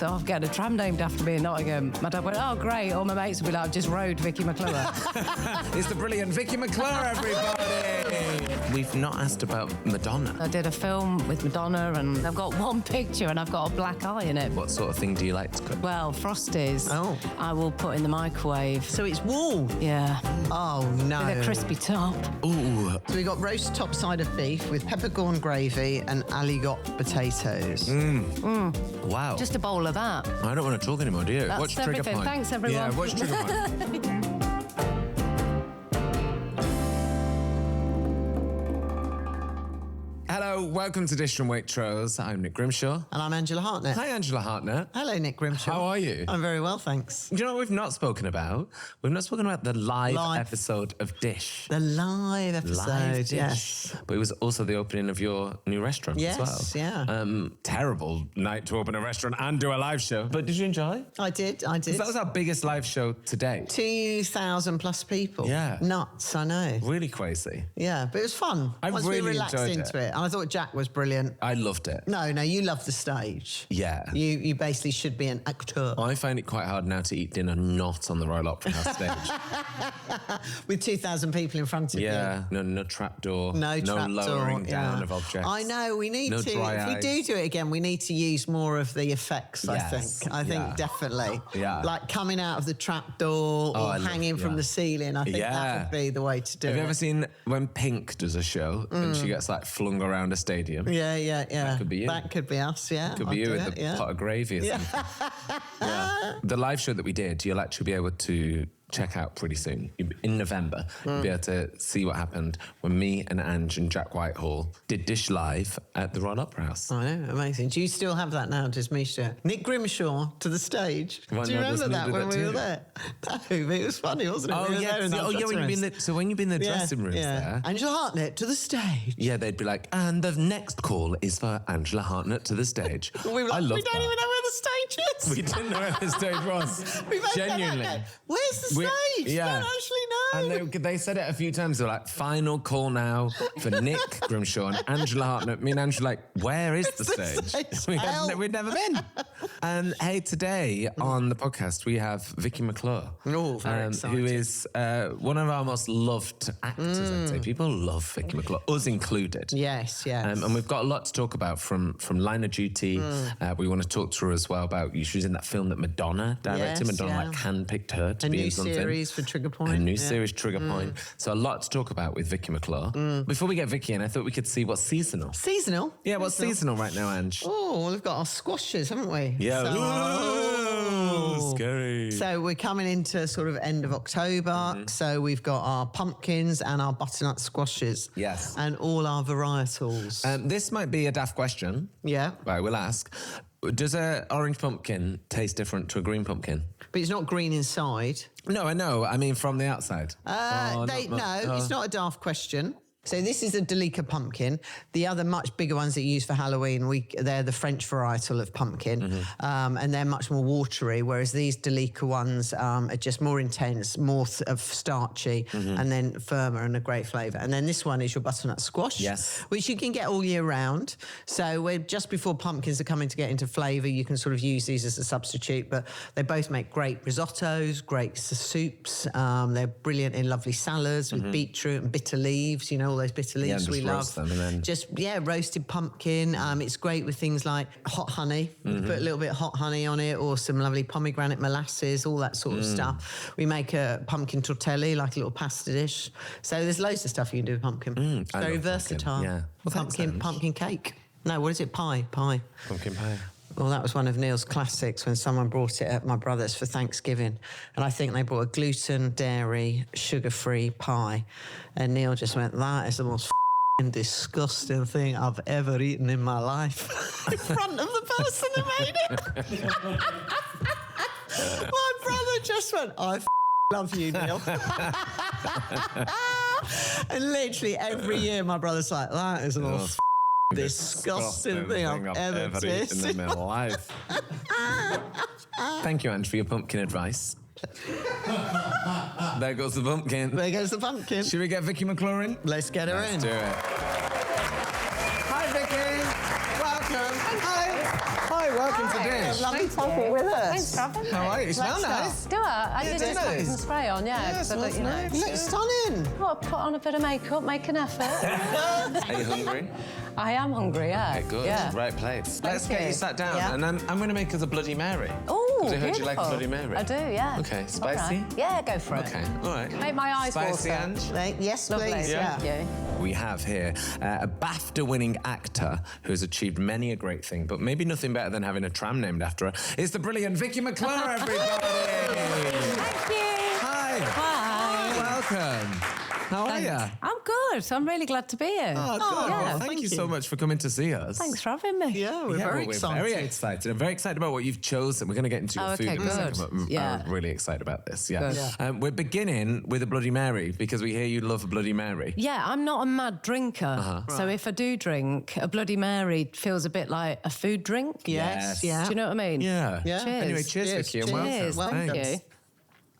I'll get a tram named after me in Nottingham. My dad went, oh, great. All my mates will be like, I've just rode Vicky McClure. It's the brilliant Vicky McClure, everybody. We've not asked about Madonna. I did a film with Madonna and I've got one picture and I've got a black eye in it. What sort of thing do you like to cook? Well, Frosties. Oh. I will put in the microwave. So it's wool? Yeah. Oh, no. With a crispy top. Ooh. So we got roast topside of beef with peppercorn gravy and aligot potatoes. Wow. Just a bowl of that. I don't want to talk anymore, do you? That's Watch everything. Trigger Point. Thanks, everyone. Yeah, watch Trigger Point. Hello, welcome to Dish from Waitrose. I'm Nick Grimshaw. And I'm Angela Hartnett. Hi, Angela Hartnett. Hello, Nick Grimshaw. How are you? I'm very well, thanks. Do you know what we've not spoken about? We've not spoken about the live episode of Dish. The live episode, Live Dish. yes. But it was also the opening of your new restaurant as well. Yes, yeah. Terrible night to open a restaurant and do a live show. But did you enjoy? I did. That was our biggest live show to date. 2,000 plus people. Yeah. Nuts, I know. Really crazy. Yeah, but it was fun. I Once really we relaxed enjoyed into it. it. And I thought Jack was brilliant. I loved it. No, you love the stage. Yeah. You basically should be an actor. I find it quite hard now to eat dinner not on the Royal Opera House stage. With 2,000 people in front of you. Yeah. No trapdoor. No trapdoor. lowering down of objects. I know, we need No to, dry if eyes. we do it again, we need to use more of the effects, Yes. I think definitely. Yeah. Like coming out of the trapdoor or hanging from the ceiling. I think that would be the way to do it. Have you ever seen when Pink does a show and she gets like flung around a stadium? Yeah. That could be you. That could be us, yeah. Could be you with the pot of gravy or something. Yeah. The live show that we did, you'll actually be able to check out pretty soon. In November, you'll be able to see what happened when me and Ange and Jack Whitehall did Dish Live at the Royal Opera House. I know, amazing. Do you still have that now, does Misha? Nick Grimshaw to the stage. Well, do you remember that when we were too. there? No, but it was funny, wasn't it? Oh, We were yeah. there in our When dressing you've been rooms. when you've been in the dressing rooms there. Angela Hartnett to the stage. Yeah, they'd be like, and the next call is for Angela Hartnett to the stage. We were like, I love we don't even know where the stage is. We didn't know where the stage was. We made Genuinely. that up. Where's the stage? Yeah. I don't actually know. And they said it a few times. They were like, final call now for Nick Grimshaw and Angela Hartnett. Me and Angela were like, where is the stage? We'd never been. And hey, today on the podcast, we have Vicky McClure. Oh, very exciting. Who is one of our most loved actors, I'd say. People love Vicky McClure, us included. Yes. And we've got a lot to talk about from Line of Duty. We want to talk to her as well about, she was in that film that Madonna-directed. Yes, Madonna like handpicked her to a be new in something. series for Trigger Point. A new series, Trigger Point. So a lot to talk about with Vicky McClure. Before we get Vicky in, I thought we could see what's seasonal. Seasonal? Yeah, what's seasonal right now, Ange? Oh, we've got our squashes, haven't we? Yeah. So, Ooh, scary. So we're coming into sort of end of October. So we've got our pumpkins and our butternut squashes. Yes. And all our varietals. This might be a daft question. Yeah. Right, we'll ask. Does an orange pumpkin taste different to a green pumpkin? But it's not green inside. No, I know. I mean, from the outside. It's not a daft question. So this is a Delica pumpkin. The other much bigger ones that you use for Halloween, they're the French varietal of pumpkin, and they're much more watery, whereas these Delica ones are just more intense, more of starchy, and then firmer and a great flavour. And then this one is your butternut squash, which you can get all year round. So we're just before pumpkins are coming to get into flavour, you can sort of use these as a substitute, but they both make great risottos, great soups. They're brilliant in lovely salads with beetroot and bitter leaves, all those bitter leaves we love. Roast them and then... roasted pumpkin. It's great with things like hot honey. You put a little bit of hot honey on it, or some lovely pomegranate molasses, all that sort of stuff. We make a pumpkin tortelli, like a little pasta dish. So there's loads of stuff you can do with pumpkin. Very versatile. Yeah. Well, pumpkin cake. No, what is it? Pie. Pumpkin pie. Well, that was one of Neil's classics when someone brought it at my brother's for Thanksgiving. And I think they brought a gluten, dairy, sugar-free pie. And Neil just went, that is the most disgusting thing I've ever eaten in my life. In front of the person who made it. My brother just went, I love you, Neil. And literally every year my brother's like, that is the most disgusting thing I've ever tasted in my life. Thank you, Ange, for your pumpkin advice. There goes the pumpkin. There goes the pumpkin. Should we get Vicky McClure in? Let's get her in. Let's do it. Hi, Vicky. Welcome. Hi, welcome to dish. Lovely to have you with us. Thanks for having me. How are you? You smell nice. Do I? I did do just put nice. some spray on, yeah. 'cause I thought, you know. You look stunning. Well, put on a bit of makeup, make an effort. Are you hungry? I am hungry, yeah. Okay, good. Yeah. Right place. Let's get you. you sat down, Yeah. and then I'm going to make us a Bloody Mary. Oh, I heard you like a Bloody Mary. I do, yeah. Okay, spicy? All right. Yeah, go for it. Okay, all right. Make my eyes Spicy, water. Ange? Yes, Lovely, please. thank you. We have here a BAFTA-winning actor who has achieved many a great thing, but maybe nothing better than having a tram named after her. It's the brilliant Vicky McClure, everybody! Thank you. Hi! Hi. Welcome. How are you? I'm good. I'm really glad to be here. Oh, good. yeah. Well, thank you so much for coming to see us. Thanks for having me. Yeah, we're very excited. Very excited. I'm very excited about what you've chosen. We're going to get into your Oh, food okay, in a second, good. but Yeah. I'm really excited about this. Yeah. Good. Yeah. We're beginning with a Bloody Mary because we hear you love a Bloody Mary. Yeah, I'm not a mad drinker. So if I do drink, a Bloody Mary feels a bit like a food drink. Yes, yeah. Do you know what I mean? Yeah. Yeah. Cheers. Anyway, cheers, Vicky, and Cheers, welcome. thank Thanks. you.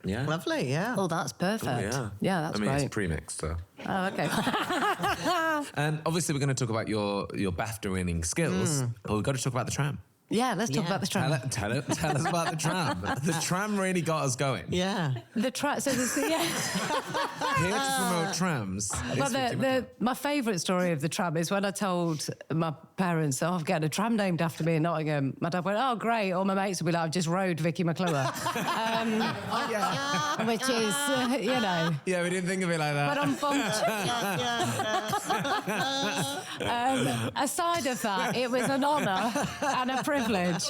Yeah. Lovely, yeah. Oh, that's perfect. Yeah, that's I mean, great. it's pre-mixed, so. Oh, okay. Obviously, we're going to talk about your BAFTA-winning skills, but we've got to talk about the tram. Yeah, let's talk about the tram. Tell us about the tram. The tram really got us going. Yeah. The tram. So there's yeah. Here to promote trams. Well, is Vicky McClure. my favourite story of the tram is when I told my parents, "Oh, I've got a tram named after me in Nottingham." My dad went, "Oh, great!" All my mates would be like, "I've just rode Vicky McClure," which is, you know. Yeah, we didn't think of it like that. But I'm bummed. Aside of that, it was an honour and a privilege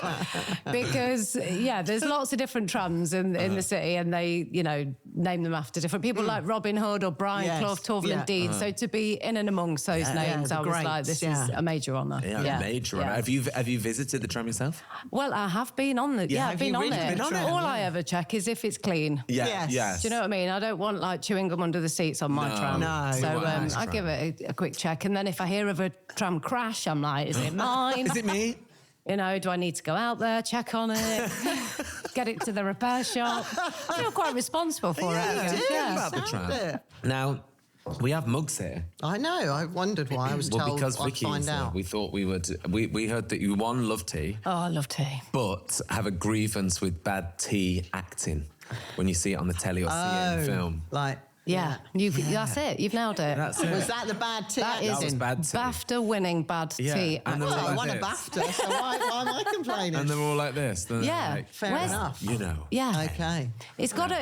because, yeah, there's lots of different trams in the city, and they, you know, name them after different people like Robin Hood or Brian Yes, Clough, Torval yeah. and Dean. So to be in and amongst those names, the I was like, greats, this yeah. is a major honour. Yeah, major. yeah. Have you visited the tram yourself? Well, I have been on the. Yeah, have I've been you on really it. been on it? All I ever check is if it's clean. Yeah. Yes. Do you know what I mean? I don't want like chewing gum under the seats on my No. tram. No. So You want a nice I tram. give it a quick check, and then if I hear of a tram crash, I'm like, is it mine? Is it me? You know, do I need to go out there, check on it, get it to the repair shop? I feel quite responsible for it. I you guess. do. Yeah. About the Sound tram. it. Now, we have mugs here. I know. I wondered why. I was Well, told because I'd Vicky find is here, out. we thought we would. We heard that you love tea, Oh, I love tea. but have a grievance with bad tea acting when you see it on the telly or see it in film. Like, Yeah, that's it. You've nailed it. That's it. was that the bad tea? That is That was bad tea. BAFTA winning bad Yeah, tea. and the Well, Like I won a this. BAFTA, so why am I complaining? And they're all like this. They're Yeah. like, Fair Where's- enough. you know. Yeah. Okay. It's got to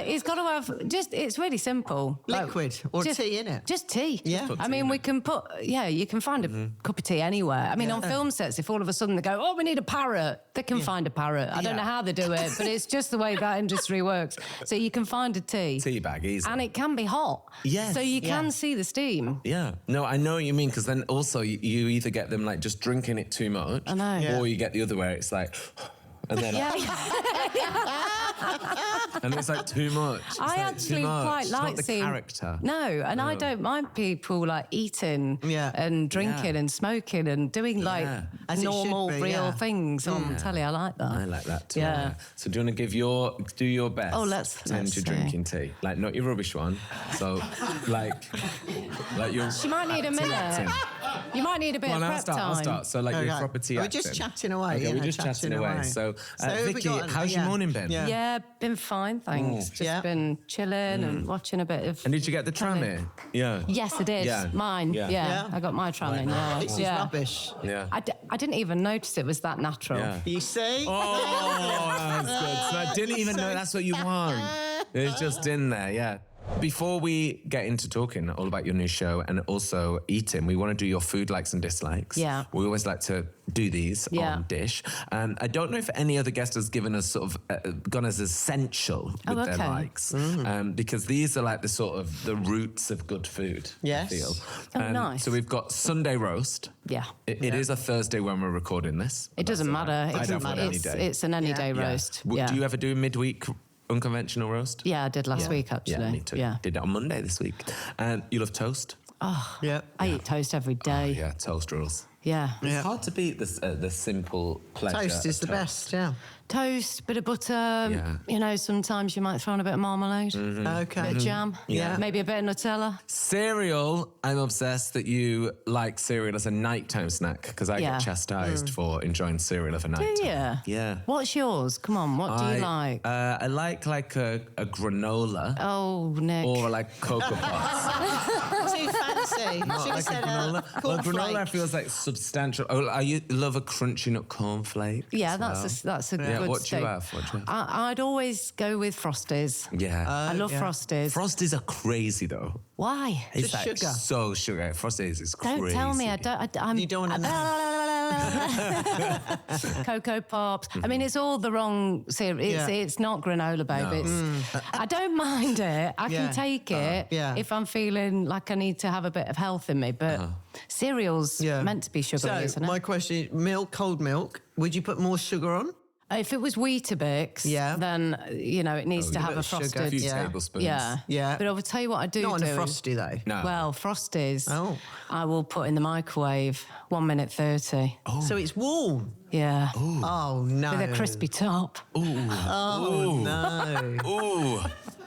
have just. It's really simple. Liquid or just- tea in it? Just tea. Yeah. Put I tea mean, in we it. can put. Yeah, you can find a cup of tea anywhere. I mean, on film sets, if all of a sudden they go, "Oh, we need a parrot," they can find a parrot. I don't know how they do it, but it's just the way that industry works. So you can find a tea. Tea bag, easy. And it can be hot. Yes. So you can Yeah. see the steam. Yeah. No, I know what you mean, because then also you either get them like just drinking it too much, I know. Yeah. or you get the other where it's like, and then Yeah. and it's like too much. It's I like, actually too much. quite It's like not the seeing character. No, and I don't mind people like eating Yeah. and drinking Yeah. and smoking and doing like As it should normal, be, real yeah. things on telly. I like that. I like that too. Yeah. So do you want to do your best? Oh, let's pretend you're see. drinking tea, like not your rubbish one. So like your. You might need a minute. acting. You might need a bit Well, of I'll prep start. time. I'll start. So like your Okay. property. We're just chatting away, Okay, you we're know, just chatting away. So, have we Vicky, got- how's your yeah. morning been? Yeah. Yeah, been fine, thanks. Just Yeah. been chilling and watching a bit of. And did you get the tram here? Yeah. Yes, I did. Yeah. Mine. Yeah. Yeah. Yeah. I got my tram in. Yeah. This is yeah. rubbish. Yeah. I didn't even notice it was that natural. Yeah. You see? Oh, that's good. So I didn't even know that's what you want. It's just in there, yeah. Before we get into talking all about your new show and also eating, we want to do your food likes and dislikes. Yeah. We always like to do these Yeah. on Dish. I don't know if any other guest has given us sort of gone as essential with their okay. likes, because these are like the roots of good food. Yes. I feel. Oh, nice. So we've got Sunday roast. Yeah. It is a Thursday when we're recording this. It doesn't That's all matter. right. I'd have one any It's, day. it's an any day Yeah. roast. Yeah. Yeah. Do you ever do midweek unconventional roast? Yeah, I did last week actually. Yeah, me too. Yeah. Did it on Monday this week. You love toast? Yeah. I eat toast every day. Yeah, toast rules. Yeah. It's hard to beat the simple pleasure. Toast is of the best, yeah. Toast, bit of butter. You know, sometimes you might throw in a bit of marmalade. Okay. Bit of jam. Yeah. Maybe a bit of Nutella. Cereal, I'm obsessed that you like cereal as a nighttime snack because I Yeah. get chastised for enjoying cereal of a nighttime. Do you? Yeah. What's yours? Come on, what do you like? I like a granola Oh, Nick. or like Cocoa Pops. Too fancy. Not Should have like a said granola. Well, granola cornflake. feels like substantial. Oh, I love a crunchy nut cornflake. Yeah, as that's well. a Yeah, good what do you steak. have? What do you have? I'd always go with Frosties. Yeah. I love yeah. Frosties. Frosties are crazy though. Why? It's Just like sugar. so sugar. Frosties is crazy. Don't tell me. I'm, You don't want to Cocoa Pops. I mean, it's all the wrong cereal. It's not granola, babe. No. I don't mind it. I Yeah. can take it yeah. if I'm feeling like I need to have a bit of health in me. But cereal's meant to be sugary, So isn't it? my question is, milk, cold milk, would you put more sugar on? If it was Weetabix, then, you know, it needs to have a sugar. frosted. A few Yeah. tablespoons. Yeah. But I will tell you what I do Not on do. a frosty though. No. Well, Frosties, Oh. I will put in the microwave 1 minute 30. So it's warm. Yeah. Oh no. With a crispy top. Oh no. Ooh.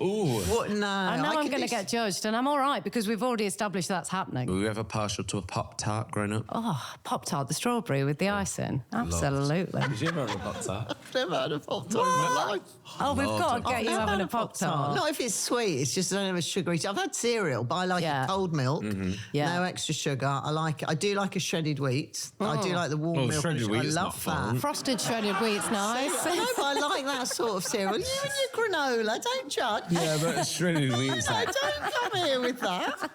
Ooh. What? No. I know I'm could going to do- get judged, and I'm all right because we've already established that's happening. Were you ever partial to a Pop-Tart growing up? Oh, Pop-Tart, the strawberry with the icing. Absolutely. Did you ever have a Pop-Tart? I've never had a Pop-Tart in my life. Oh, we've got to get you I've having had a Pop-Tart. Not if it's sweet. It's just I don't have a sugary. I've had cereal, but I like Yeah. it cold milk. Yeah. No extra sugar. I do like a shredded wheat. I do like the warm milk. shredded I wheat's love not fun. that. Frosted shredded wheat's nice. I know, but I like that sort of cereal. You and your granola, don't judge. Yeah, but shredded wheat's No, like... don't come here with that.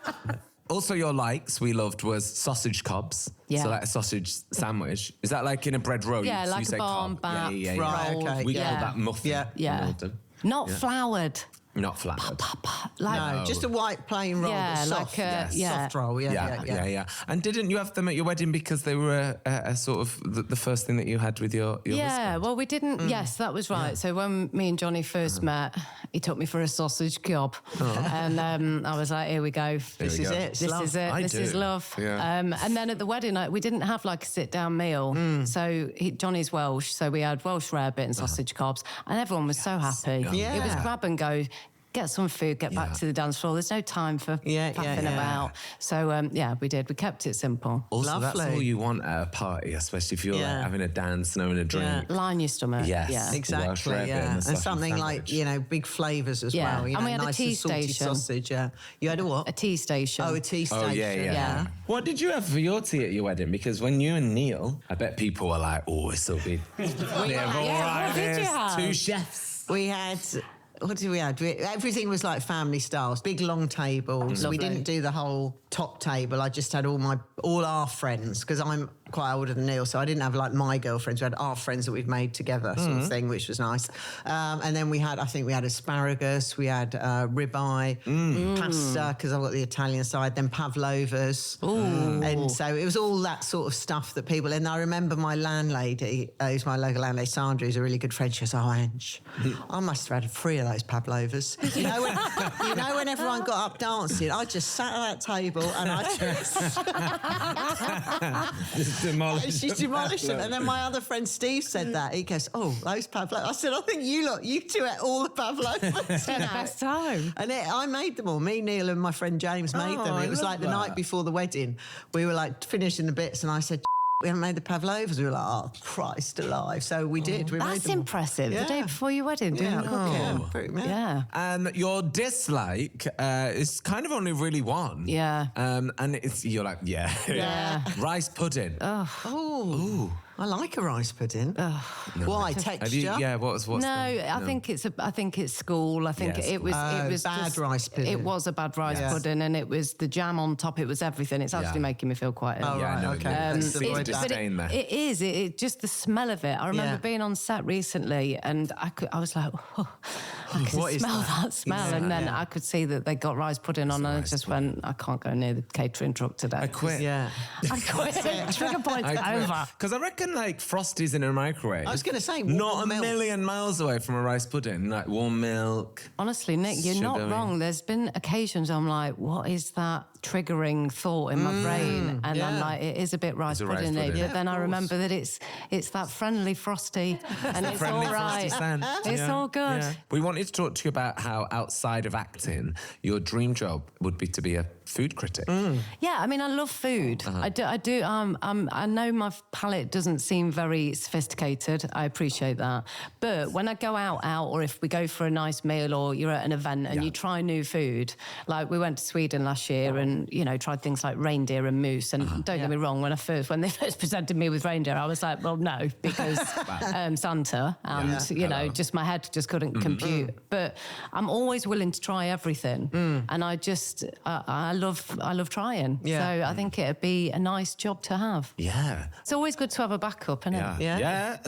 Also, your likes we loved was sausage cobs. Yeah. So like a sausage sandwich. Is that like in a bread roll? Yeah, So like you a say barn cob. back Right, roll. okay. We yeah. call that muffin. Yeah. Yeah. in London. Not floured. Not flattered. Like, No, just a white plain roll. Yeah, that's like soft. a- yeah. Soft roll. Yeah. And didn't you have them at your wedding because they were a sort of the first thing that you had with your Yeah, husband? well, we didn't. Yes, that was right. So when me and Johnny first met, he took me for a sausage cob, and I was like, "Here we go. This we is go. it. It's This love. is it. I This is do. love." Yeah. And then at the wedding, we didn't have like a sit-down meal. So Johnny's Welsh, so we had Welsh rarebit and sausage cobs, and everyone was so happy. Yeah. It was grab and go. Get some food, get back to the dance floor. There's no time for faffing about. So, we did. We kept it simple. Also, that's Lovely. all you want at a party, especially if you're like having a dance and having a drink. Line your stomach. Yes. Yeah. Welsh Exactly, rarebit yeah. and a And sausage something like, sandwich. big flavours as Yeah. well. You And know, we had a nice tea and salty station. sausage, yeah. You had a what? A tea station. Oh, a tea station. Oh, yeah. Yeah. What did you have for your tea at your wedding? Because when you and Neil, I bet people were like, oh, it's so big. what did you have? 2 chefs. We had... What did we have? Everything was like family styles, big long tables. Lovely. We didn't do the whole top table. I just had all our friends because I'm quite older than Neil, so I didn't have like my girlfriends. We had our friends that we'd made together, sort of thing, which was nice. And then we had asparagus, we had ribeye, pasta because I've got the Italian side, then pavlovas, and so it was all that sort of stuff that people. And I remember my landlady, who's my local landlady, Sandra, who's a really good friend. She goes, "Oh, Ange, I must have had 3 of those pavlovas." You know when everyone got up dancing, I just sat at that table and I just she demolished them. And then my other friend Steve said that. He goes, "Oh, those pavlovas." I said, "I think you two ate all the pavlovas." It's the best time. And I made them all. Me, Neil, and my friend James made them. I It was love like the that. night before the wedding. We were like finishing the bits, and I said, "We haven't made the pavlovas." We were like, "Oh, Christ alive!" So we did. We made That's them all. impressive. The day Yeah. before your wedding, doing Yeah, cooking. pretty much. Yeah. Your dislike is kind of only really one. Yeah. And you're like, Yeah. rice pudding. Oh, I like a rice pudding. Why texture? What's No, I think it's school. I think Yes. it was bad just, rice pudding. It was a bad rice pudding, and it was the jam on top. It was everything. It's actually making me feel quite ill. Oh, Yeah, I right, know. okay. It's Let's the avoid disdain that. Disdain there. It is. It just the smell of it. I remember being on set recently, and I was like, oh, I can What is smell that? that smell, and then I could see that they got rice pudding on, and I just went, I can't go near the catering truck today. I quit. Yeah. I quit. Trigger point's over. Because I reckon like Frosties in a microwave. I was going to say, warm not a milk. million miles away from a rice pudding. Like warm milk. Honestly, Nick, you're not Sugary. wrong. There's been occasions I'm like, what is that triggering thought in my brain, and I'm like, it is a bit rice pudding-y. But then I remember that it's that friendly frosty, and it's all right. It's all good. Yeah. We wanted to talk to you about how outside of acting, your dream job would be to be a food critic. Yeah, I mean, I love food. I do. I know my palate doesn't seem very sophisticated. I appreciate that. But when I go out, or if we go for a nice meal, or you're at an event and you try new food, like we went to Sweden last year and, you know, tried things like reindeer and moose. And don't get me wrong, when they first presented me with reindeer, I was like, well, no, because Santa, and you know, just my head just couldn't compute. But I'm always willing to try everything, and I love trying. So I think it'd be a nice job to have. Yeah. It's always good to have a backup, isn't it? Yeah.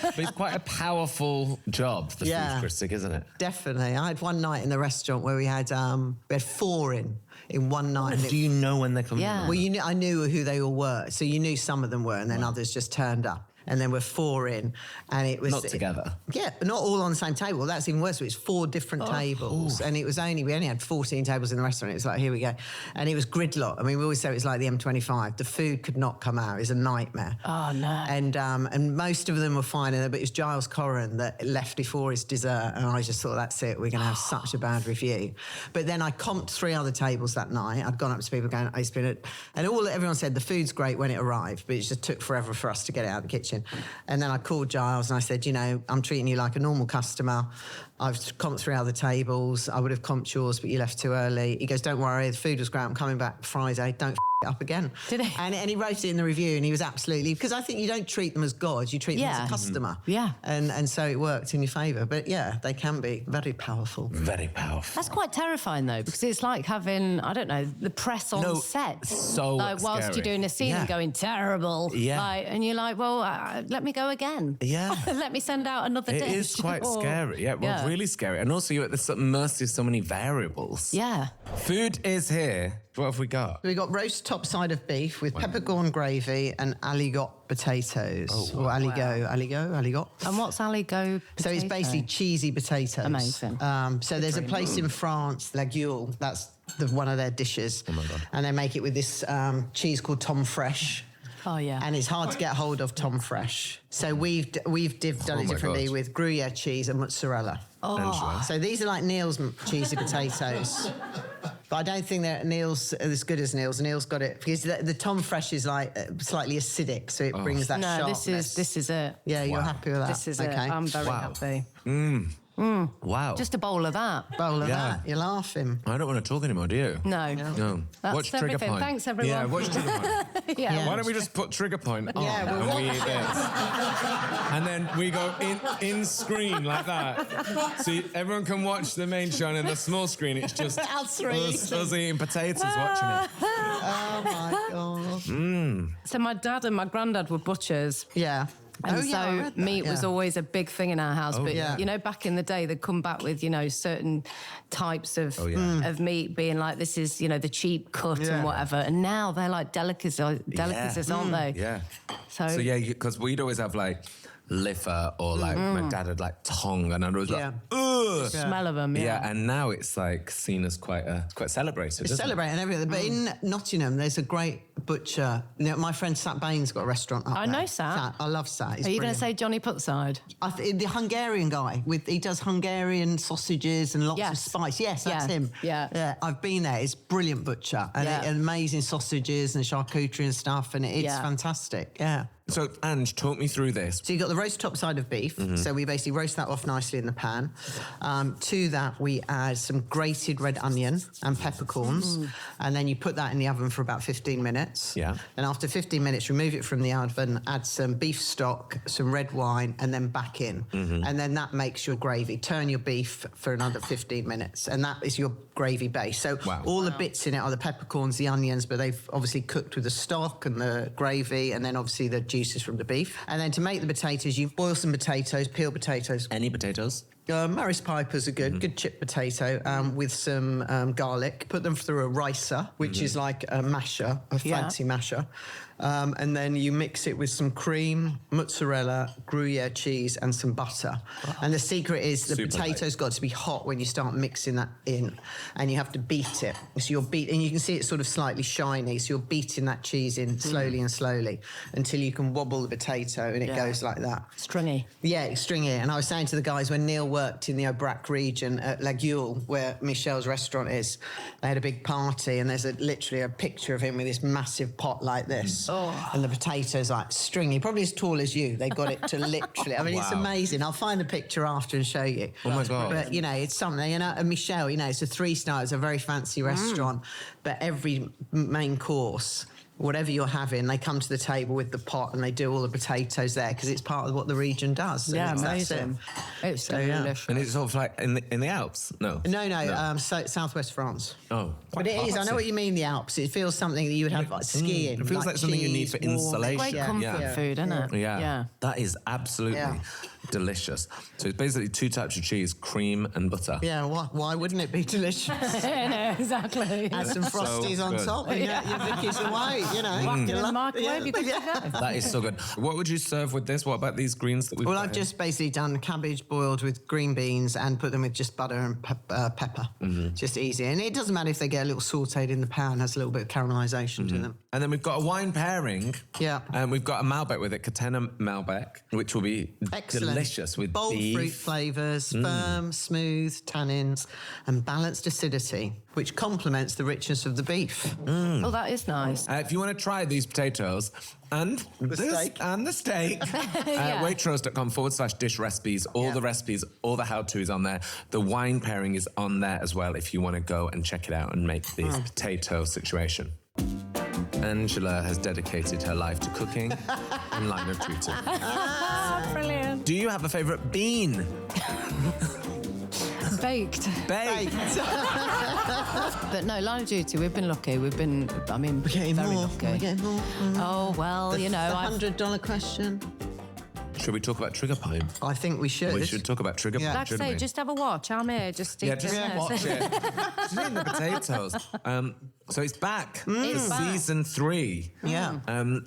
But it's quite a powerful job, the food critic, isn't it? Definitely. I had one night in the restaurant where we had 4 in one night. Do you know when they're coming? Yeah. Well, I knew who they all were. So you knew some of them were, and then others just turned up. And then we're 4 in, and it was... Not together. Yeah, but not all on the same table. That's even worse. It was 4 different tables. And it was we only had 14 tables in the restaurant. It was like, here we go. And it was gridlock. I mean, we always say it was like the M25. The food could not come out. It was a nightmare. Oh, no. And most of them were fine, but it was Giles Corran that left before his dessert, and I just thought, that's it, we're going to have such a bad review. But then I comped 3 other tables that night. I'd gone up to people going, and everyone said the food's great when it arrived, but it just took forever for us to get it out of the kitchen. And then I called Giles and I said, you know, I'm treating you like a normal customer. I've comped 3 other tables. I would have comped yours, but you left too early. He goes, don't worry, the food was great. I'm coming back Friday. Don't it up again. Did he? And he wrote it in the review, and he was absolutely... Because I think you don't treat them as gods, you treat them as a customer. Yeah. And so it worked in your favour. But yeah, they can be very powerful. Very powerful. That's quite terrifying, though, because it's like having, I don't know, the press on set. So like, whilst scary. you're doing a scene and going, terrible. Yeah. Like, and you're like, well, let me go again. Yeah. Let me send out another dish. It is quite scary. Yeah, well, really scary. And also you're at the mercy of so many variables. Yeah. Food is here. What have we got? We got roast topside of beef with peppercorn gravy and aligot potatoes. Or aligot. And what's aligot So it's basically cheesy potatoes. Amazing. So there's a place in France, La Gueule, that's one of their dishes. Oh, my God. And they make it with this cheese called Tom Fresh. Oh, yeah. And it's hard to get hold of Tom Fresh. So we've done it differently with Gruyere cheese and mozzarella. Oh. So these are like Neil's cheesy potatoes. But I don't think that Neil's as good as Neil's. Neil's got it because the Tom Fresh is like slightly acidic, so it brings that sharpness. No, this is it. Yeah, you're happy with that. This is it. I'm very happy. Wow. Just a bowl of that. Bowl of that. You're laughing. I don't want to talk anymore, do you? No. That's Watch Trigger everything. Point. Thanks, everyone. Yeah, watch Trigger Point. Yeah. Why don't we just put Trigger Point on Yeah, and we eat this? And then we go in screen like that. So everyone can watch the main show, and in the small screen, it's just us eating potatoes watching it. Oh, my God. So my dad and my granddad were butchers. Yeah. And meat was always a big thing in our house. But, yeah. you know, back in the day, they'd come back with, you know, certain types of meat being like, this is, you know, the cheap cut and whatever. And now they're like delicacies, aren't they? Yeah. So yeah, because we'd always have like liver or like my dad had like tongue, and I'd always like, ugh. Smell of them, Yeah, and now it's like seen as quite celebrated. It's celebrating everything. But in Nottingham, there's a great butcher. You know, my friend Sat Bain's got a restaurant up there. I know Sat. I love Sat. Are you going to say Johnny Putside? The Hungarian guy. He does Hungarian sausages and lots of spice. Yes, that's him. Yeah. I've been there. It's brilliant butcher. And amazing sausages and charcuterie and stuff. And it's fantastic. Yeah. So, Ange, talk me through this. So you've got the roast top side of beef. So we basically roast that off nicely in the pan. To that, we add some grated red onion and peppercorns. And then you put that in the oven for about 15 minutes. Yeah. And after 15 minutes, remove it from the oven, add some beef stock, some red wine, and then back in. And then that makes your gravy. Turn your beef for another 15 minutes. And that is your gravy base. So all the bits in it are the peppercorns, the onions, but they've obviously cooked with the stock and the gravy, and then obviously the juices from the beef. And then to make the potatoes, you boil some potatoes, peel potatoes. Any potatoes? Maris Pipers are good chipped potato with some garlic. Put them through a ricer, which is like a masher, a fancy masher. And then you mix it with some cream, mozzarella, Gruyere cheese, and some butter. And the secret is the potato's got to be hot when you start mixing that in, and you have to beat it. So you're and you can see it's sort of slightly shiny. So you're beating that cheese in slowly and slowly until you can wobble the potato, and it goes like that. Stringy. Yeah, it's stringy. And I was saying to the guys when Neil worked in the Aubrac region at La Gueule, where Michelle's restaurant is, they had a big party, and there's literally a picture of him with this massive pot like this. And the potatoes like stringy, probably as tall as you. They got it to literally. I mean, it's amazing. I'll find the picture after and show you. Oh my God! But it's something. And Michelle, it's a 3-star. It's a very fancy restaurant. But every main course, whatever you're having, they come to the table with the pot and they do all the potatoes there because it's part of what the region does. So amazing. It's delicious. And it's sort of like in the Alps? No. Southwest France. Oh. But it is. I know what you mean, the Alps. It feels something that you would have like skiing. It feels like something you need for insulation. Great comfort food, isn't it? Yeah. That is absolutely delicious. So it's basically 2 types of cheese, cream and butter. Yeah, why wouldn't it be delicious? No, exactly. Add some frosties on top and your Vicky's away, Whack it in the microwave, you could go. That is so good. What would you serve with this? What about these greens that we've got I've just basically done cabbage boiled with green beans and put them with just butter and pepper. Just easy. And it doesn't matter if they get a little sautéed in the pan, has a little bit of caramelisation to them. And then we've got a wine pairing. Yeah. And we've got a Malbec with it, Catena Malbec, which will be delicious with bold beef. fruit flavours, firm, smooth tannins, and balanced acidity, which complements the richness of the beef. Oh, that is nice. If you want to try these potatoes and the steak, waitrose.com/dish recipes, all the recipes, all the how-tos on there. The wine pairing is on there as well if you want to go and check it out and make this potato situation. Angela has dedicated her life to cooking and line of duty. Brilliant. Do you have a favourite bean? Baked. But no, line of duty, we've been lucky. We're getting very lucky. We're getting more. Oh, well, The $100 question. Should we talk about trigger point? I think we should. We should talk about trigger point, Like I shouldn't say, we? just have a watch. I'm here. Just watch it. Just eating the potatoes. So it's back. It's back. Season 3. Yeah.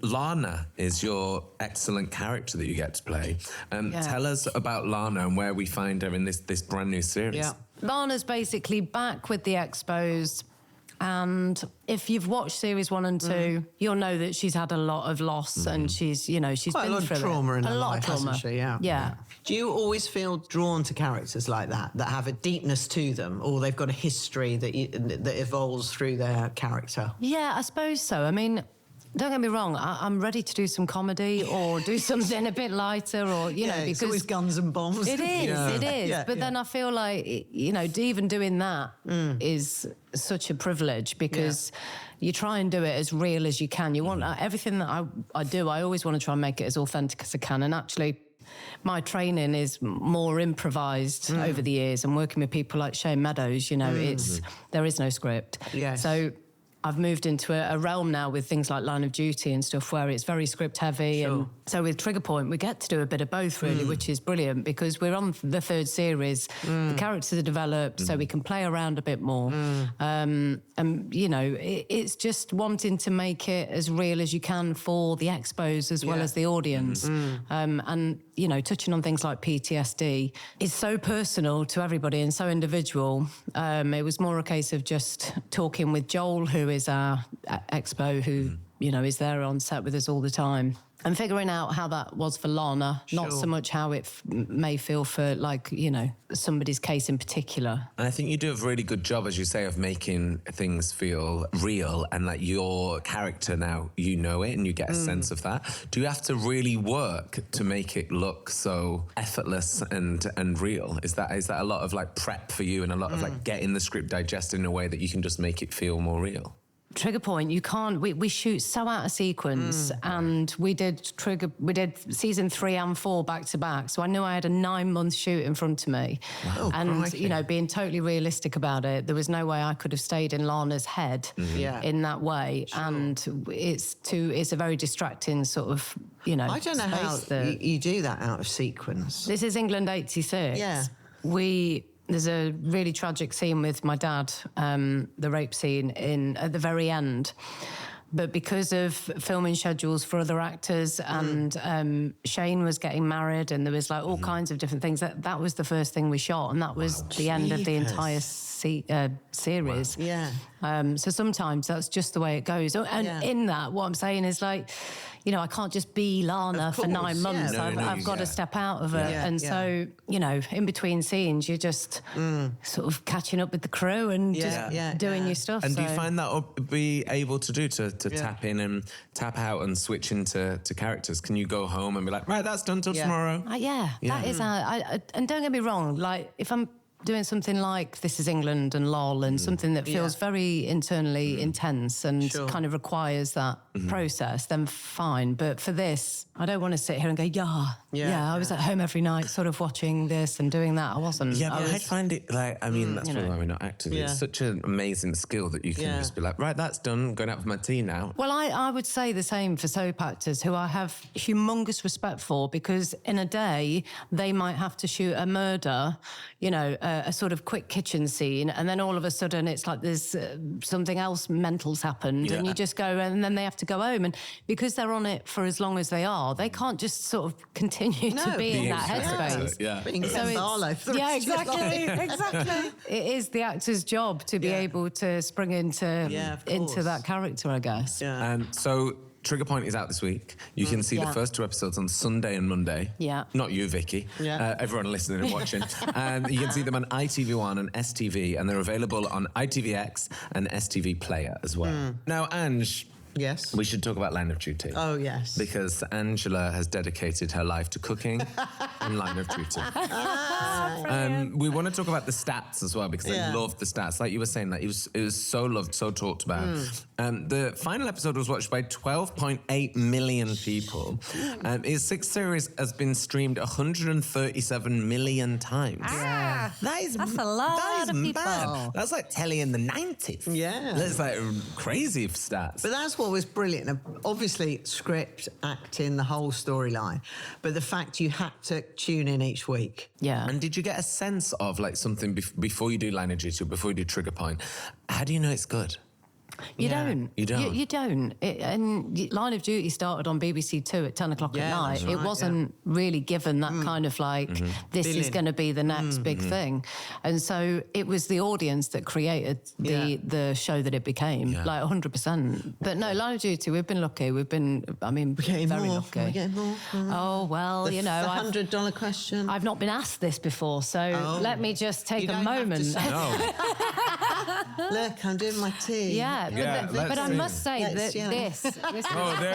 Lana is your excellent character that you get to play. Tell us about Lana and where we find her in this brand new series. Yeah. Lana's basically back with the Expos. And if you've watched series 1 and 2, you'll know that she's had a lot of loss and she's Quite been a lot through of trauma in her a lot life, of trauma. hasn't she? Yeah. Do you always feel drawn to characters like that have a deepness to them, or they've got a history that evolves through their character? Yeah, I suppose so. I mean, don't get me wrong, I'm ready to do some comedy or do something a bit lighter or, you know, because... it's always guns and bombs. It is. Yeah, but then I feel like, even doing that is such a privilege because you try and do it as real as you can. You want everything that I do, I always want to try and make it as authentic as I can. And actually, my training is more improvised over the years. And working with people like Shane Meadows, there is no script. Yes. So I've moved into a realm now with things like Line of Duty and stuff where it's very script heavy. Sure. And so with Trigger Point, we get to do a bit of both really, which is brilliant because we're on the 3rd series. The characters are developed so we can play around a bit more. And, it's just wanting to make it as real as you can for the Expos as well as the audience. And, touching on things like PTSD is so personal to everybody and so individual. It was more a case of just talking with Joel, who is our Expo, who, is there on set with us all the time. And figuring out how that was for Lana, not so much how it may feel for, somebody's case in particular. And I think you do a really good job, as you say, of making things feel real and that your character now, you know it and you get a sense of that. Do you have to really work to make it look so effortless and real? Is that a lot of, prep for you and a lot of, getting the script digested in a way that you can just make it feel more real? Trigger Point, you can't. We shoot so out of sequence, and we did season 3 and 4 back to back. So I knew I had a 9-month shoot in front of me, and being totally realistic about it, there was no way I could have stayed in Lana's head in that way. Sure. And it's a very distracting sort of I don't know how you do that out of sequence. This is England '86. Yeah. there's a really tragic scene with my dad, the rape scene at the very end. But because of filming schedules for other actors and Shane was getting married and there was like all kinds of different things, that was the first thing we shot, and that was the end of the entire series. Wow. Yeah. So sometimes that's just the way it goes. And in that, what I'm saying is like, you know, I can't just be Lana for 9 months. Yeah. I've got to step out of it. Yeah. And so, you know, in between scenes, you're just sort of catching up with the crew and just doing your stuff. And do you find that be able to do to tap in and tap out and switch into characters? Can you go home and be like, right, that's done till tomorrow? That is and don't get me wrong, like if I'm doing something like This Is England and LOL and something that feels very internally intense and kind of requires that process, then fine. But for this, I don't want to sit here and go, I was at home every night sort of watching this and doing that. I wasn't. Yeah, but I find it like, I mean, that's probably why we're not actors. It's such an amazing skill that you can just be like, right, that's done, going out for my tea now. Well, I would say the same for soap actors who I have humongous respect for, because in a day, they might have to shoot a murder, you know, a sort of quick kitchen scene, and then all of a sudden it's like there's something else mental's happened, and you just go, and then they have to go home, and because they're on it for as long as they are, they can't just sort of continue to be in that headspace. Exactly. It is the actor's job to be able to spring into that character, I guess. So Trigger Point is out this week. You can see the first 2 episodes on Sunday and Monday. Yeah. Not you, Vicky. Yeah. Everyone listening and watching. And you can see them on ITV1 and STV, and they're available on ITVX and STV Player as well. Now, Ange... Yes. We should talk about Line of Duty. Oh, yes. Because Angela has dedicated her life to cooking and Line of Duty. We want to talk about the stats as well, because I love the stats. Like you were saying, that it was so loved, so talked about. The final episode was watched by 12.8 million people. Its 6th series has been streamed 137 million times. That's a lot of people. Mad. That's like telly in the 90s. Yeah. That's like crazy stats. But that's what was brilliant. Obviously, script, acting, the whole storyline. But the fact you had to tune in each week. Yeah. And did you get a sense of like something before you do Line of Duty, before you do Trigger Point? How do you know it's good? You don't. You don't? You don't. And Line of Duty started on BBC Two at 10 o'clock at night. Right, it wasn't really given that kind of like, this is going to be the next big thing. And so it was the audience that created the show that it became, like 100%. But no, Line of Duty, we've been lucky. We're getting very lucky. We're getting more. Oh, well, the $100 question. I've not been asked this before, so let me just take a moment. Look, I'm doing my tea. But I must say that this is there's good.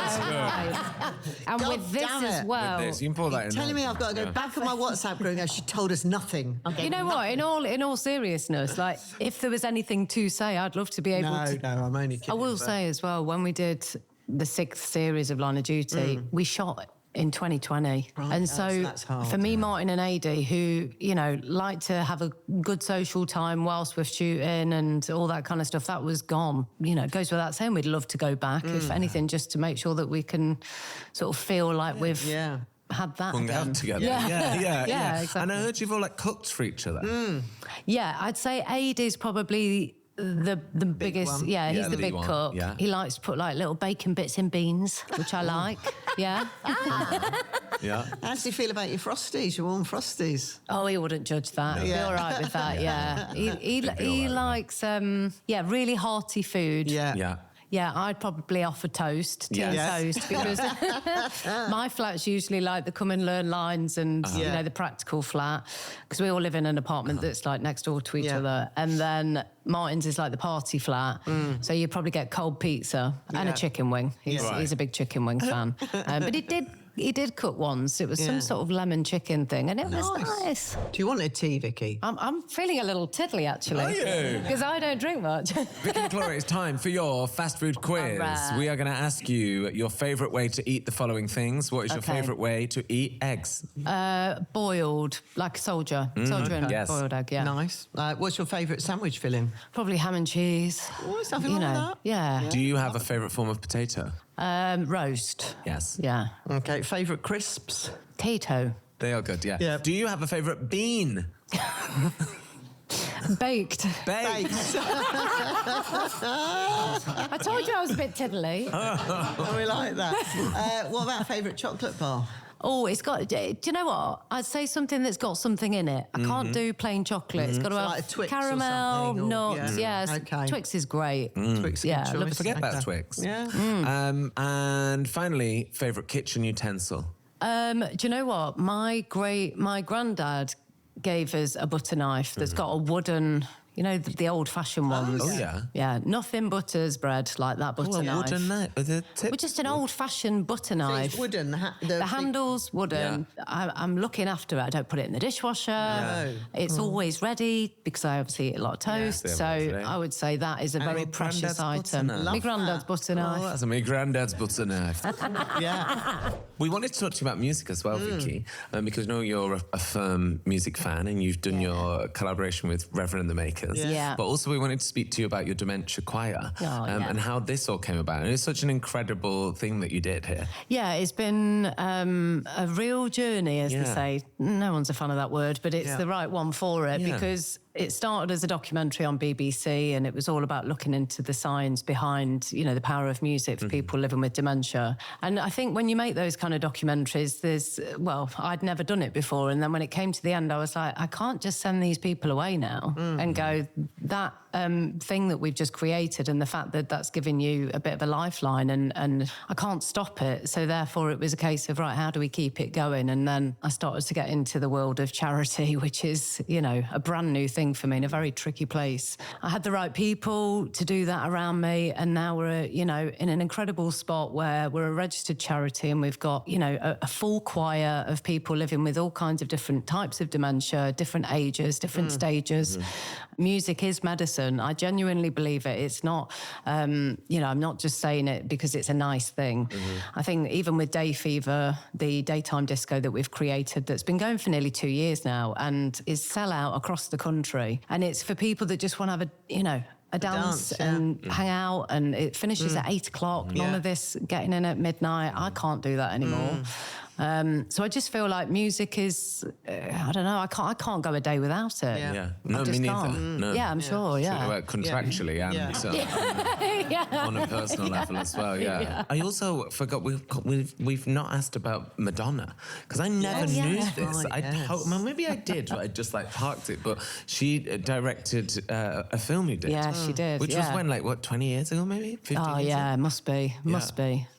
And God with this damn it. as well. With this, you can pull that in. Telling me I've got to go back on my WhatsApp group and go, she told us nothing. You know what? In all seriousness, like if there was anything to say, I'd love to be able to. No, I'm only kidding. I will say as well, when we did the 6th series of Line of Duty, we shot in 2020. Right, and so that's hard, for me, Martin and Adi, who, you know, like to have a good social time whilst we're shooting and all that kind of stuff, that was gone. You know, it goes without saying we'd love to go back, if anything, just to make sure that we can sort of feel like we've had that hung again. out together. Yeah, exactly. And I heard you've all like cooked for each other. Yeah, I'd say Adi's probably the biggest one. he's the big one. cook. Yeah. He likes to put like little bacon bits in beans, which I like. Yeah. Yeah. How does he feel about your Frosties, your warm Frosties? Oh, he wouldn't judge that. He'd be all right with that. Yeah. He likes really hearty food. Yeah, I'd probably offer toast, toast, because my flat's usually like the come and learn lines and, you know, the practical flat, because we all live in an apartment that's like next door to each other. And then Martin's is like the party flat. So you probably get cold pizza and a chicken wing. He's a big chicken wing fan. But he did cook once. It was some sort of lemon chicken thing, and it was nice. Do you want a tea, Vicky? I'm feeling a little tiddly, actually. Are you? Because I don't drink much. Vicky McClure, it's time for your fast food quiz. Right. We are going to ask you your favourite way to eat the following things. What is your favourite way to eat eggs? Boiled, like a soldier. Soldier and boiled egg, Nice. What's your favourite sandwich filling? Probably ham and cheese. Oh, something like that. Yeah. Do you have a favourite form of potato? Roast. Yes. Yeah. Okay, favourite crisps? Keto. They are good, yeah. Yeah. Do you have a favourite bean? Baked. Baked. I told you I was a bit tiddly. We like that. What about favourite chocolate bar? Oh, it's got. Do you know what? I'd say something that's got something in it. I can't do plain chocolate. It's got to have like a Twix or caramel, something, or- nuts. yeah. Yeah, Okay. Twix is great. Twix, Yeah, good I love choice. Forget about Okay. Twix. Yeah. And finally, favourite kitchen utensil? Do you know what? My granddad gave us a butter knife that's got a wooden. You know, the old-fashioned ones. Oh, yeah. Yeah, nothing butters bread like that butter knife. Wooden knife. The tip. Well, just an old-fashioned butter So knife. it's wooden. The handle's wooden. I'm looking after it. I don't put it in the dishwasher. No. It's always ready because I obviously eat a lot of toast. Yeah, so obviously. I would say that is a very your precious granddad's item. butter knife. My Love granddad's that. butter Oh, knife. that's my granddad's butter knife. Yeah. We wanted to talk to you about music as well, Vicky, because I know you're a firm music fan and you've done your collaboration with Reverend and the Makers. Yeah. But also we wanted to speak to you about your dementia choir yeah. and how this all came about. And it's such an incredible thing that you did here. Yeah, it's been a real journey, as they Yeah. say. No one's a fan of that word, but it's the right one for it Yeah. because it started as a documentary on BBC and it was all about looking into the science behind, you know, the power of music for people living with dementia. And I think when you make those kind of documentaries, I'd never done it before. And then when it came to the end, I was like, I can't just send these people away now and go, that thing that we've just created and the fact that that's giving you a bit of a lifeline and I can't stop it. So therefore it was a case of, right, how do we keep it going? And then I started to get into the world of charity, which is, you know, a brand new thing for me in a very tricky place. I had the right people to do that around me and now we're, you know, in an incredible spot where we're a registered charity and we've got, you know, a full choir of people living with all kinds of different types of dementia, different ages, different stages. Music is medicine. I genuinely believe it. It's not, you know, I'm not just saying it because it's a nice thing. I think even with Day Fever, the daytime disco that we've created that's been going for nearly 2 years now and is sell out across the country. And it's for people that just want to have a dance and hang out and it finishes at 8 o'clock. None of this getting in at midnight. I can't do that anymore. So I just feel like music is, I don't know, I can't go a day without it. Yeah. No, I me just neither. can't. No. Yeah, I'm sure, yeah. Well, contractually and on a personal level as well, yeah. I also forgot we've not asked about Madonna because I never knew this. Well, maybe I did, but I just like parked it. But she directed a film you did. Yeah, she did. Which was when, 20 years ago, maybe? 15 Oh, years yeah, ago? must be.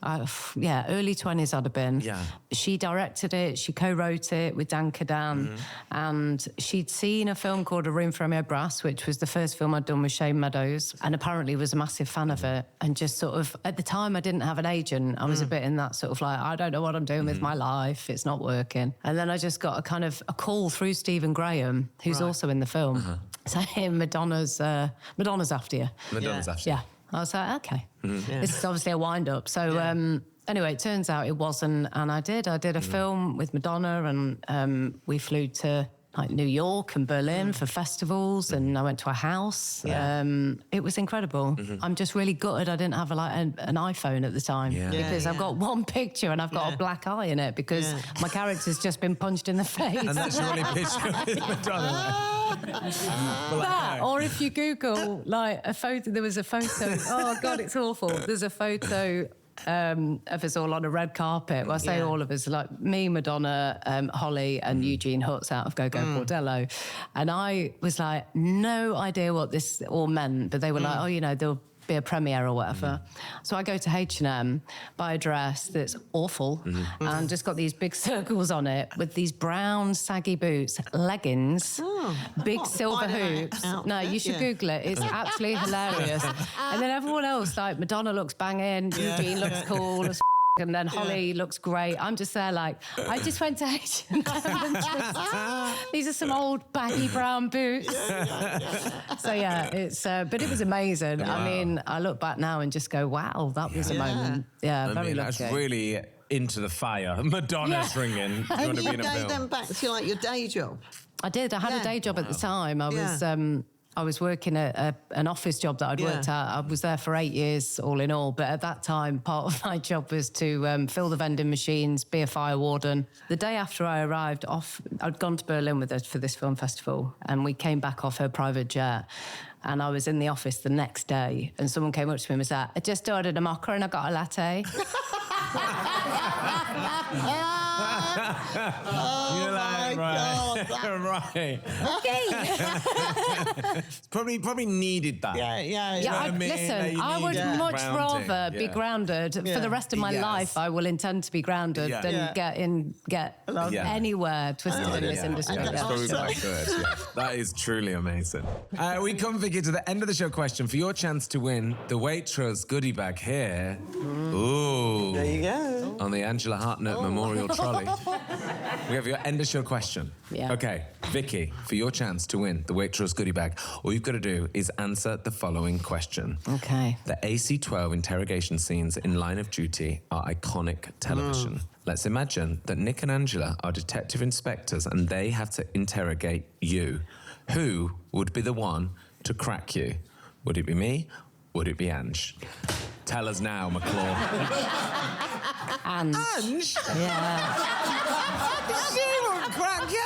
Early 20s I'd have been. Yeah. She directed it, she co-wrote it with Dan Cadan, and she'd seen a film called A Room for Romeo Brass, which was the first film I'd done with Shane Meadows, and apparently was a massive fan of it. And just sort of, at the time I didn't have an agent, I was a bit in that sort of like, I don't know what I'm doing with my life, it's not working. And then I just got a call through Stephen Graham, who's also in the film, saying Madonna's after you. Madonna's after. Yeah. I was like, okay. This is obviously a wind-up. So anyway, it turns out it wasn't, and I did a film with Madonna, and we flew to New York and Berlin for festivals, and I went to a house. It was incredible. I'm just really gutted I didn't have an iPhone at the time because I've got one picture and I've got a black eye in it because my character's just been punched in the face. And that's your only picture with Madonna. That, or if you Google a photo, there was a photo. Oh God, it's awful. There's a photo of us all on a red carpet. Well, I say all of us, like me, Madonna, Holly, and Eugene Hutz out of Go Go Bordello. And I was like, no idea what this all meant, but they were like, oh, you know, there'll be a premiere or whatever. So I go to H&M, buy a dress that's awful, and just got these big circles on it with these brown saggy boots, leggings, big silver hoops. No, you should Google it. It's absolutely hilarious. And then everyone else, like Madonna looks banging, Eugene looks cool as and then Holly looks great. I'm just there like, I just went to H&M and just, these are some old baggy brown boots. So yeah, it's, but it was amazing. Wow. I mean, I look back now and just go, wow, that was a moment. Yeah, very lucky. That's really into the fire. Madonna's ringing. You want to be in a film? You gave them back to your day job? I did. I had a day job at the time. I was... I was working at an office job that I'd worked at. I was there for 8 years, all in all. But at that time, part of my job was to fill the vending machines, be a fire warden. The day after I arrived I'd gone to Berlin with her for this film festival, and we came back off her private jet. And I was in the office the next day, and someone came up to me and was like, I just ordered a mocha and I got a latte. You're like, right. Right. Okay. probably needed that. Yeah. Listen, I would much rather be grounded for the rest of my life. I will intend to be grounded than get anywhere twisted in this industry. That's probably quite good. Yeah. That is truly amazing. We come, Vicky, to the end of the show question for your chance to win the Waitrose goodie bag here. Ooh. There you go. On the Angela Hartnett Memorial Trolley. We have your end of show question. Yeah. Okay, Vicky, for your chance to win the Waitrose goodie bag, all you've got to do is answer the following question. Okay. The AC-12 interrogation scenes in Line of Duty are iconic television. Let's imagine that Nick and Angela are detective inspectors and they have to interrogate you. Who would be the one to crack you? Would it be me? Would it be Ange? Tell us now, McClure. Ange? Yeah. She would crack you!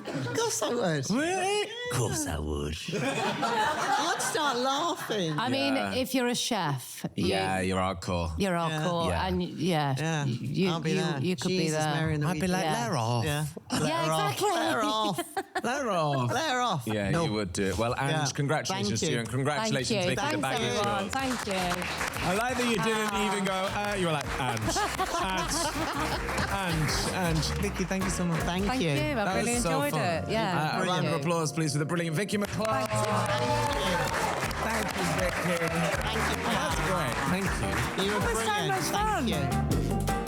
Of course I would. Really? Of course I would. I'd start laughing. I mean, if you're a chef, you're hardcore. You're hardcore, and I'll be there. you could Jesus, be there. Mary and the I'd be like, let her off. Yeah. Exactly. Let her off. Let her off. Let her off. Yeah, you would do it. Well, Ange, congratulations to you, and congratulations, Vicky. The bag is yours. Thank you. I like that you didn't even go, you were like, Ange. Vicky, thank you so much. Thank Thank you. I really enjoyed it. Yeah. A round of applause, please, for the brilliant Vicky McClure. Thank you, Vicky. Thank you. That's great. Thank you. You were It was so brilliant. much fun. Thank you.